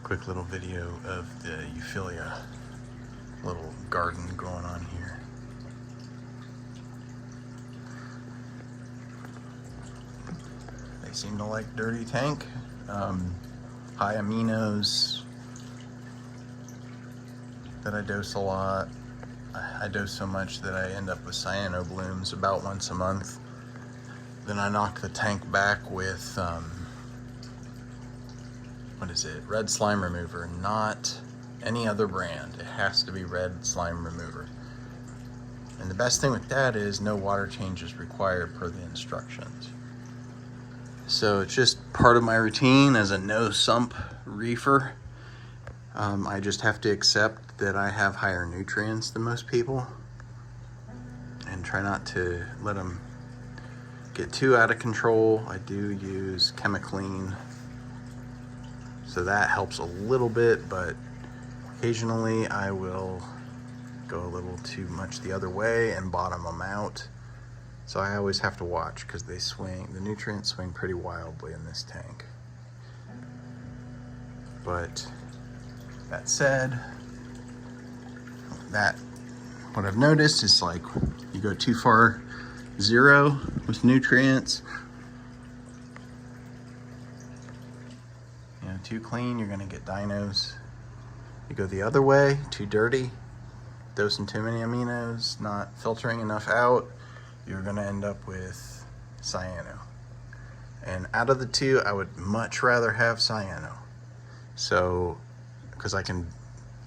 Quick little video of the Euphilia little garden going on here. They seem to like dirty tank. High aminos that I dose a lot. I dose so much that I end up with cyano blooms about once a month. Then I knock the tank back with what is it? Red slime remover, not any other brand. It has to be red slime remover. And the best thing with that is no water change is required per the instructions. So it's just part of my routine as a no sump reefer. I just have to accept that I have higher nutrients than most people and try not to let them get too out of control. I do use Chemiclean, so that helps a little bit, but occasionally I will go a little too much the other way and bottom them out. So I always have to watch because they swing, the nutrients swing pretty wildly in this tank. But that said, what I've noticed is like you go too far zero with nutrients, you know, too clean, you're gonna get dinos. You go the other way, too dirty, dosing too many aminos, not filtering enough out, you're gonna end up with cyano. And out of the two, I would much rather have cyano. So, because I can,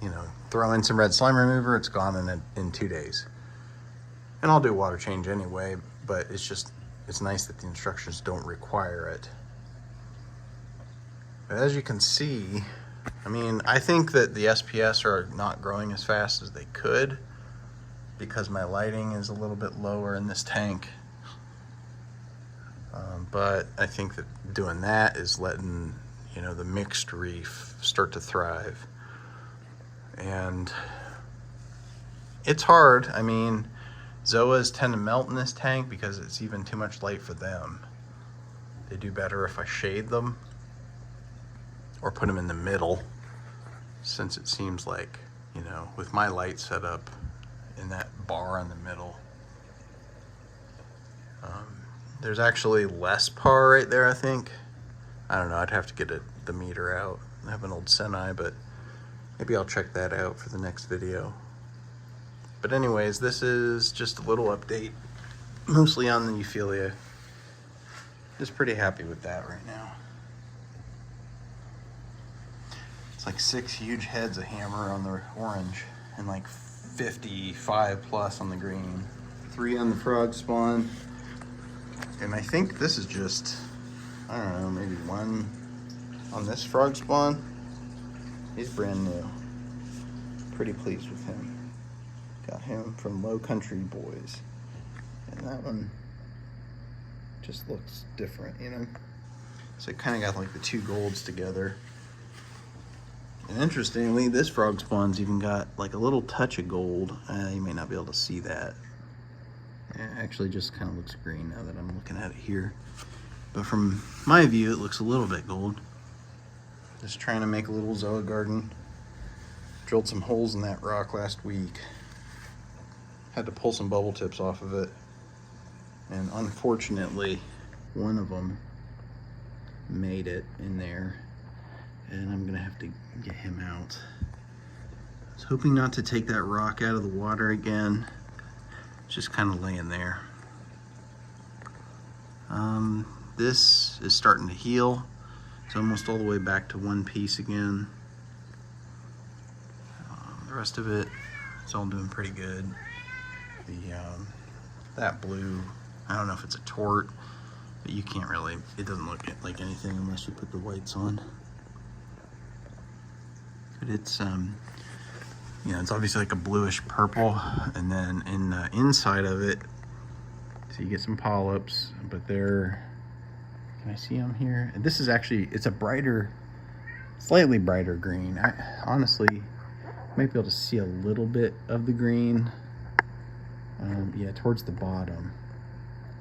you know, throw in some red slime remover, it's gone in 2 days. And I'll do a water change anyway, but it's nice that the instructions don't require it. But as you can see, I mean, I think that the SPS are not growing as fast as they could because my lighting is a little bit lower in this tank. But I think that doing that is letting, you know, the mixed reef start to thrive. And it's hard. I mean, zoas tend to melt in this tank because it's even too much light for them. They do better if I shade them or put them in the middle, since it seems like, you know, with my light set up in that bar in the middle, there's actually less par right there, I think. I don't know, I'd have to get the meter out. I have an old Senai, but maybe I'll check that out for the next video. But anyways, this is just a little update, mostly on the Euphilia. Just pretty happy with that right now. It's like 6 huge heads of hammer on the orange and like 55 plus on the green. 3 on the frog spawn. And I think this is just, I don't know, maybe 1 on this frog spawn. He's brand new. Pretty pleased with him. Got him from Low Country Boys. And that one just looks different, you know? So it kind of got like the 2 golds together. And interestingly, this frog spawn's even got like a little touch of gold. You may not be able to see that. It actually just kind of looks green now that I'm looking at it here. But from my view, it looks a little bit gold. Just trying to make a little zoa garden. Drilled some holes in that rock last week. Had to pull some bubble tips off of it. And unfortunately, one of them made it in there. And I'm gonna have to get him out. I was hoping not to take that rock out of the water again. It's just kind of laying there. This is starting to heal. It's almost all the way back to 1 piece again. The rest of it, it's all doing pretty good. That blue, I don't know if it's a tort, but you can't really, it doesn't look like anything unless you put the whites on. But it's, you know, it's obviously like a bluish purple, and then in the inside of it, so you get some polyps, but they're, can I see them here? And this is actually, it's a brighter, slightly brighter green. I honestly might be able to see a little bit of the green. Yeah, towards the bottom,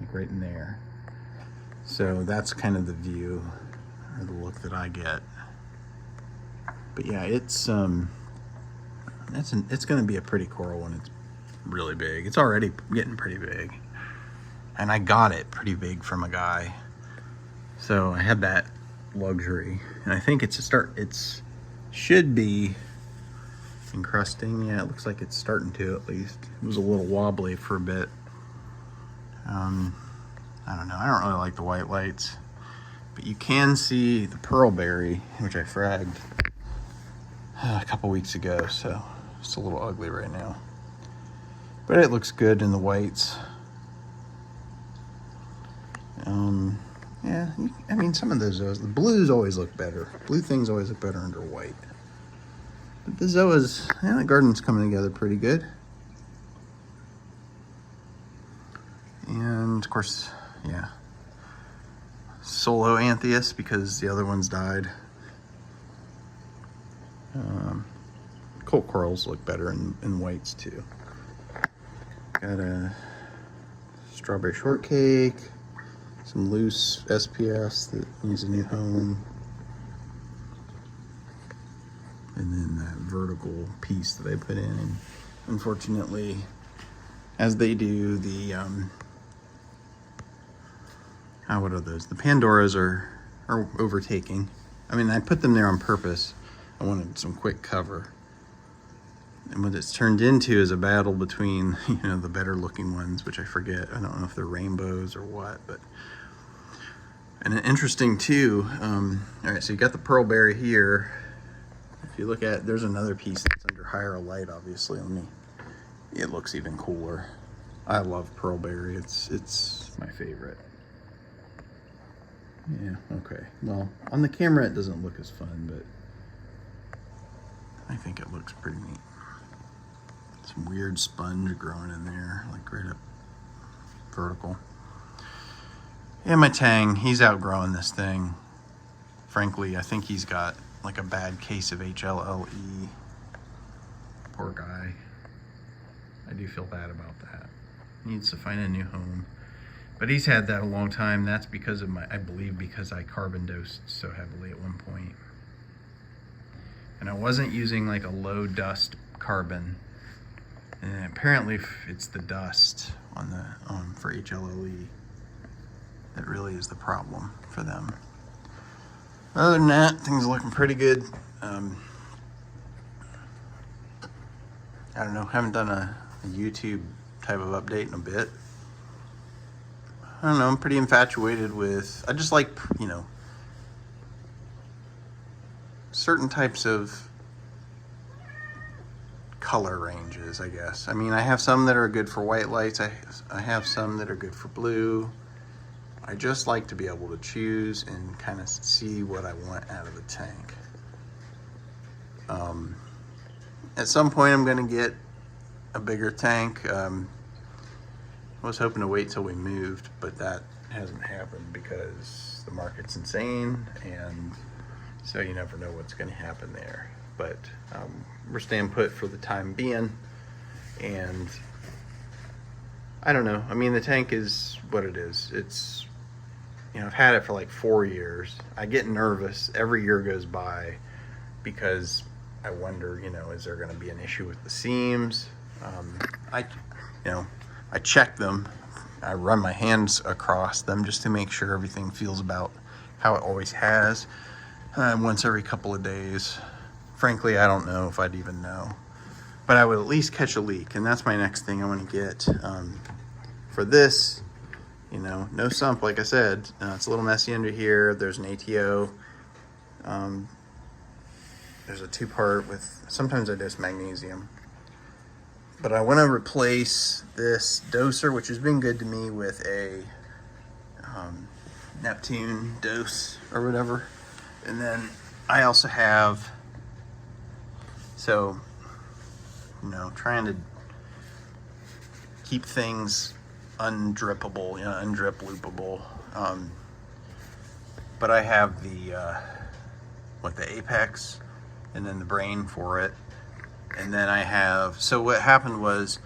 like right in there. So that's kind of the view or the look that I get. But yeah, it's going to be a pretty coral when it's really big. It's already getting pretty big, and I got it pretty big from a guy, so I had that luxury. And I think it's should be encrusting. Yeah, it looks like it's starting to, at least. It was a little wobbly for a bit. I don't know, I don't really like the white lights, but you can see the pearlberry, which I fragged a couple weeks ago, so it's a little ugly right now, but it looks good in the whites. Yeah, I mean, some of those the blues always look better. Blue things always look better under white. But the zoas, yeah, the garden's coming together pretty good. And of course, yeah, solo Antheus because the other ones died. Colt corals look better in whites too. Got a strawberry shortcake, some loose SPS that needs a new home, and then that vertical piece that I put in. And unfortunately, as they do, the what are those? The Pandoras are overtaking. I mean, I put them there on purpose. I wanted some quick cover. And what it's turned into is a battle between, the better looking ones, which I forget. I don't know if they're rainbows or what, but. And interesting too, all right, so you got the pearlberry here. If you look at, there's another piece that's under higher light, obviously. It looks even cooler. I love pearlberry, it's my favorite. Yeah, okay. Well, on the camera it doesn't look as fun, but I think it looks pretty neat. Some weird sponge growing in there, like right up vertical. Yeah, my Tang, he's outgrowing this thing. Frankly, I think he's got like a bad case of HLLE. Poor guy. I do feel bad about that. Needs to find a new home. But he's had that a long time. That's because of I believe because I carbon dosed so heavily at one point. And I wasn't using like a low dust carbon. And apparently it's the dust on the for HLLE that really is the problem for them. Other than that, things are looking pretty good. I don't know, haven't done a YouTube type of update in a bit. I don't know, I'm pretty infatuated with, I just like, certain types of color ranges, I guess. I mean, I have some that are good for white lights. I have some that are good for blue. I just like to be able to choose and kind of see what I want out of the tank. At some point I'm going to get a bigger tank. I was hoping to wait till we moved, but that hasn't happened because the market's insane, and so you never know what's going to happen there. But we're staying put for the time being, and I don't know. I mean, the tank is what it is. It's, I've had it for like 4 years. I get nervous every year goes by because I wonder, is there going to be an issue with the seams? I check them. I run my hands across them just to make sure everything feels about how it always has. Once every couple of days. Frankly, I don't know if I'd even know. But I would at least catch a leak, and that's my next thing I want to get. For this, no sump, like I said. It's a little messy under here. There's an ATO. There's a 2-part with, sometimes I dose magnesium. But I want to replace this doser, which has been good to me, with a Neptune dose or whatever. And then I also have, trying to keep things undrippable, undrip loopable. But I have the Apex and then the brain for it. And then I have, so what happened was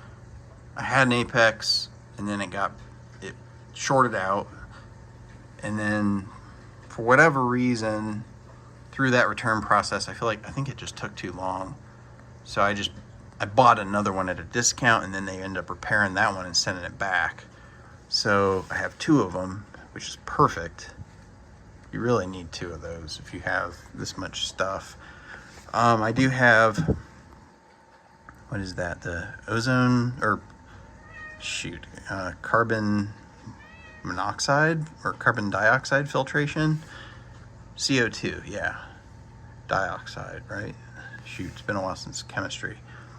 I had an Apex and then it shorted out. And then for whatever reason, through that return process, I think it just took too long. So I bought another one at a discount, and then they end up repairing that one and sending it back. So I have 2 of them, which is perfect. You really need 2 of those if you have this much stuff. I do have, what is that? The ozone, or shoot, carbon monoxide or carbon dioxide filtration. CO2, yeah. Dioxide, right? Shoot, it's been a while since chemistry.